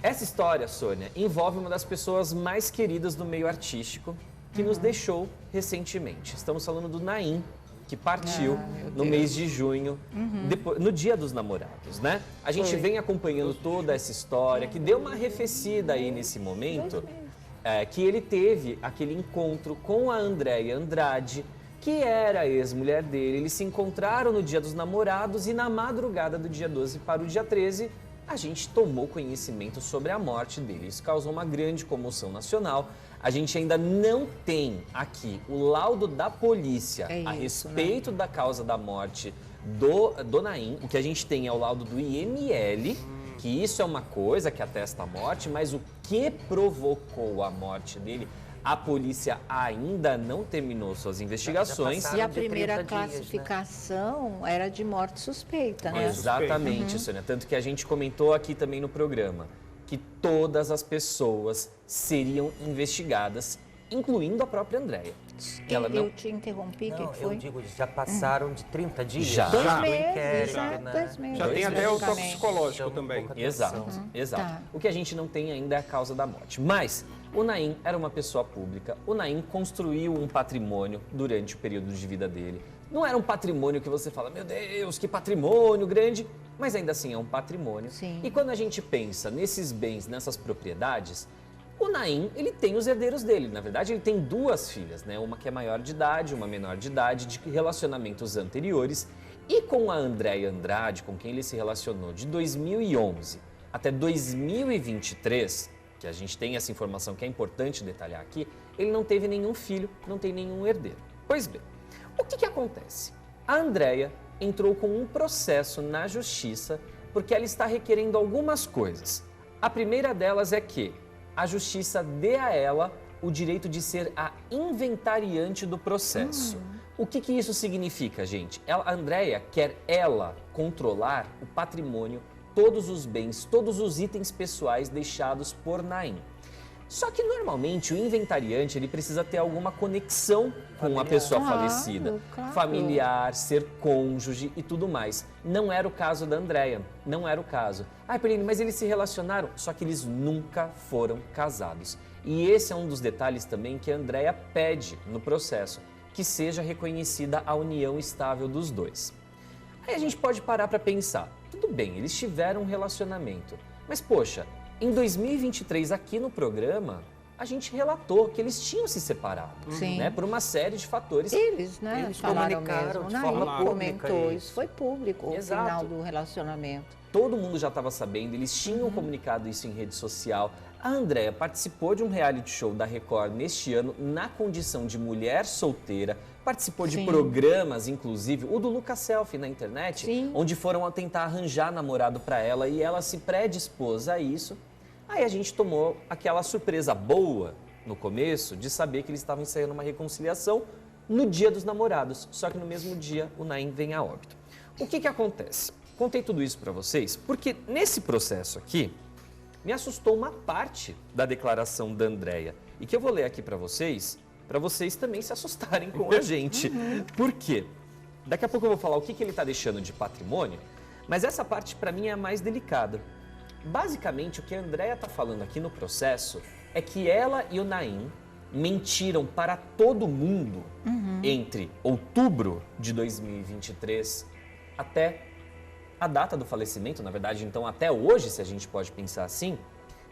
Essa história, Sônia, envolve uma das pessoas mais queridas do meio artístico que nos deixou recentemente. Estamos falando do Naim, que partiu no mês de junho, no Dia dos Namorados, né? A gente vem acompanhando toda essa história, que deu uma arrefecida aí nesse momento, que ele teve aquele encontro com a Andréia Andrade, que era a ex-mulher dele. Eles se encontraram no Dia dos Namorados e na madrugada do dia 12 para o dia 13, a gente tomou conhecimento sobre a morte dele. Isso causou uma grande comoção nacional. A gente ainda não tem aqui o laudo da polícia a respeito da causa da morte do Naim. O que a gente tem é o laudo do IML, que isso é uma coisa que atesta a morte, mas o que provocou a morte dele, a polícia ainda não terminou suas investigações. E a primeira classificação era de morte suspeita, né? Exatamente, Sônia. Tanto que a gente comentou aqui também no programa que todas as pessoas seriam investigadas, incluindo a própria Andréia. Eu te interrompi, o que foi? Eu digo, já passaram de 30 dias? Já. 2 meses, inquérito, já, né? 2 meses. Já tem até o toxicológico também. Exato, exato. Tá. O que a gente não tem ainda é a causa da morte. Mas o Naim era uma pessoa pública, o Naim construiu um patrimônio durante o período de vida dele. Não era um patrimônio que você fala, meu Deus, que patrimônio grande, mas ainda assim é um patrimônio. Sim. E quando a gente pensa nesses bens, nessas propriedades, o Naim, ele tem os herdeiros dele. Na verdade, ele tem 2 filhas, né? Uma que é maior de idade, uma menor de idade, de relacionamentos anteriores. E com a Andréia Andrade, com quem ele se relacionou de 2011 até 2023, que a gente tem essa informação que é importante detalhar aqui, ele não teve nenhum filho, não tem nenhum herdeiro. Pois bem, o que acontece? A Andréia entrou com um processo na justiça porque ela está requerendo algumas coisas. A primeira delas é que a justiça dê a ela o direito de ser a inventariante do processo. O que isso significa, gente? A Andréia quer controlar o patrimônio, todos os bens, todos os itens pessoais deixados por Naim. Só que normalmente o inventariante ele precisa ter alguma conexão com a pessoa falecida, familiar, ser cônjuge e tudo mais. Não era o caso da Andréia, não era o caso. Peline, mas eles se relacionaram, só que eles nunca foram casados. E esse é um dos detalhes também que a Andréia pede no processo, que seja reconhecida a união estável dos dois. Aí a gente pode parar para pensar, tudo bem, eles tiveram um relacionamento, mas poxa, em 2023 aqui no programa, a gente relatou que eles tinham se separado, né, por uma série de fatores. Eles, né, Eles falaram comunicaram mesmo, de né? forma Ele pública comentou, isso. isso foi público, o Exato. final do relacionamento. Todo mundo já estava sabendo, eles tinham comunicado isso em rede social. A Andréia participou de um reality show da Record neste ano na condição de mulher solteira, participou de programas, inclusive o do Lucas Selfie na internet, onde foram a tentar arranjar namorado para ela e ela se predispôs a isso. Aí a gente tomou aquela surpresa boa no começo de saber que eles estavam ensaiando uma reconciliação no Dia dos Namorados, só que no mesmo dia o Naim vem a óbito. O que acontece? Contei tudo isso para vocês porque nesse processo aqui me assustou uma parte da declaração da Andréia e que eu vou ler aqui para vocês também se assustarem com a gente. Por quê? Daqui a pouco eu vou falar o que ele está deixando de patrimônio, mas essa parte para mim é a mais delicada. Basicamente, o que a Andréia está falando aqui no processo é que ela e o Naim mentiram para todo mundo entre outubro de 2023 até a data do falecimento, na verdade, então até hoje, se a gente pode pensar assim,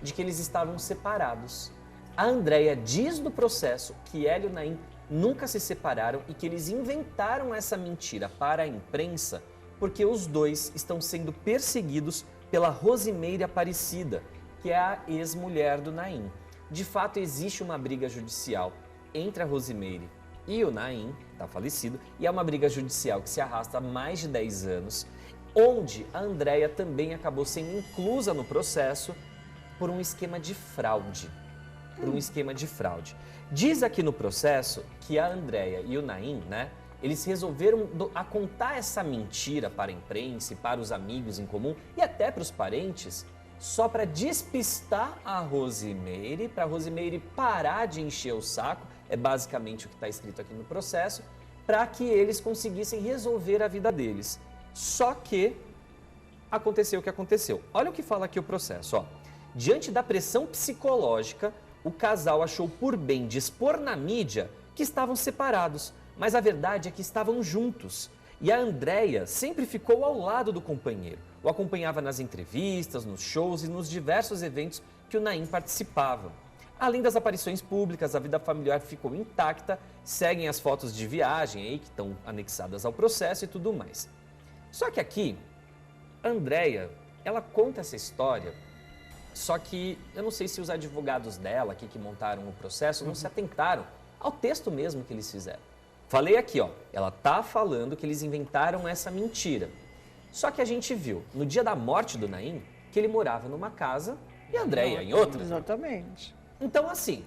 de que eles estavam separados. A Andréia diz no processo que ela e o Naim nunca se separaram e que eles inventaram essa mentira para a imprensa porque os dois estão sendo perseguidos pela Rosimeire Aparecida, que é a ex-mulher do Naim. De fato, existe uma briga judicial entre a Rosimeire e o Naim, está falecido, e é uma briga judicial que se arrasta há mais de 10 anos, onde a Andréia também acabou sendo inclusa no processo por um esquema de fraude. Diz aqui no processo que a Andréia e o Naim, né, eles resolveram contar essa mentira para a imprensa, para os amigos em comum e até para os parentes, só para despistar a Rosimeire, para a Rosimeire parar de encher o saco, é basicamente o que está escrito aqui no processo, para que eles conseguissem resolver a vida deles. Só que aconteceu o que aconteceu. Olha o que fala aqui o processo, ó. Diante da pressão psicológica, o casal achou por bem dispor na mídia que estavam separados, mas a verdade é que estavam juntos. E a Andréia sempre ficou ao lado do companheiro, o acompanhava nas entrevistas, nos shows e nos diversos eventos que o Naim participava. Além das aparições públicas, a vida familiar ficou intacta, seguem as fotos de viagem aí que estão anexadas ao processo e tudo mais. Só que aqui, a Andréia, ela conta essa história, só que eu não sei se os advogados dela aqui que montaram o processo não se atentaram ao texto mesmo que eles fizeram. Falei aqui, ó, ela tá falando que eles inventaram essa mentira. Só que a gente viu, no dia da morte do Naim, que ele morava numa casa e a Andréia em outra. Exatamente. Então, assim,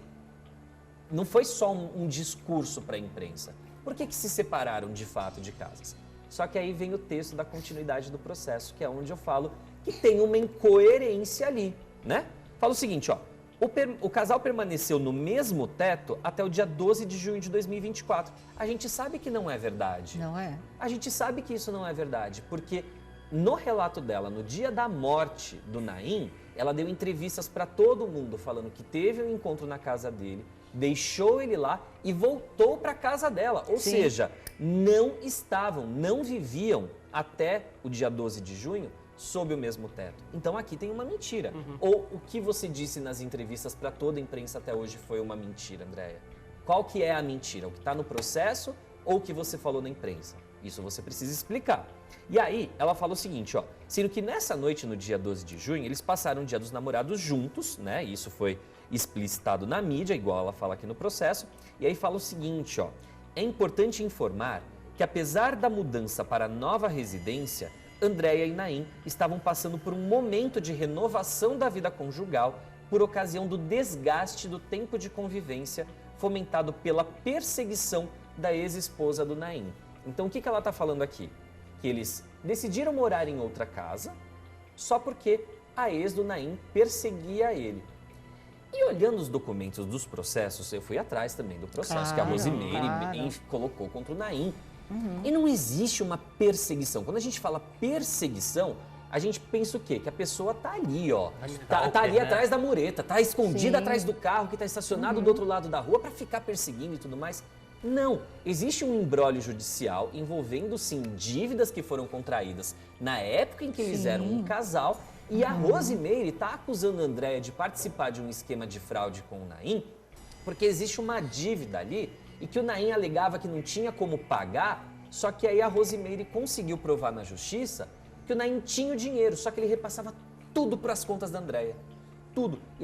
não foi só um discurso para a imprensa. Por que se separaram de fato de casas? Só que aí vem o texto da continuidade do processo, que é onde eu falo que tem uma incoerência ali, né? Fala o seguinte, ó, o casal permaneceu no mesmo teto até o dia 12 de junho de 2024. A gente sabe que não é verdade. Não é? A gente sabe que isso não é verdade, porque no relato dela, no dia da morte do Naim, ela deu entrevistas para todo mundo falando que teve um encontro na casa dele, deixou ele lá e voltou para a casa dela. Ou seja, não viviam até o dia 12 de junho sob o mesmo teto. Então aqui tem uma mentira. Ou o que você disse nas entrevistas para toda a imprensa até hoje foi uma mentira, Andréia? Qual que é a mentira? O que está no processo ou o que você falou na imprensa? Isso você precisa explicar. E aí, ela fala o seguinte, ó, sendo que nessa noite, no dia 12 de junho, eles passaram o dia dos namorados juntos, né? Isso foi explicitado na mídia, igual ela fala aqui no processo. E aí fala o seguinte, ó, é importante informar que apesar da mudança para a nova residência, Andréia e Naim estavam passando por um momento de renovação da vida conjugal por ocasião do desgaste do tempo de convivência fomentado pela perseguição da ex-esposa do Naim. Então, o que ela está falando aqui? Que eles decidiram morar em outra casa só porque a ex do Naim perseguia ele. E olhando os documentos dos processos, eu fui atrás também do processo que a Rosimeire colocou contra o Naim. E não existe uma perseguição. Quando a gente fala perseguição, a gente pensa o quê? Que a pessoa tá ali, ó. Tá ali atrás da mureta, tá escondida atrás do carro que tá estacionado do outro lado da rua para ficar perseguindo e tudo mais. Não, existe um imbróglio judicial envolvendo, sim, dívidas que foram contraídas na época em que eles eram um casal e a Rosimeire está acusando a Andréia de participar de um esquema de fraude com o Naim porque existe uma dívida ali e que o Naim alegava que não tinha como pagar, só que aí a Rosimeire conseguiu provar na justiça que o Naim tinha o dinheiro, só que ele repassava tudo para as contas da Andréia, tudo.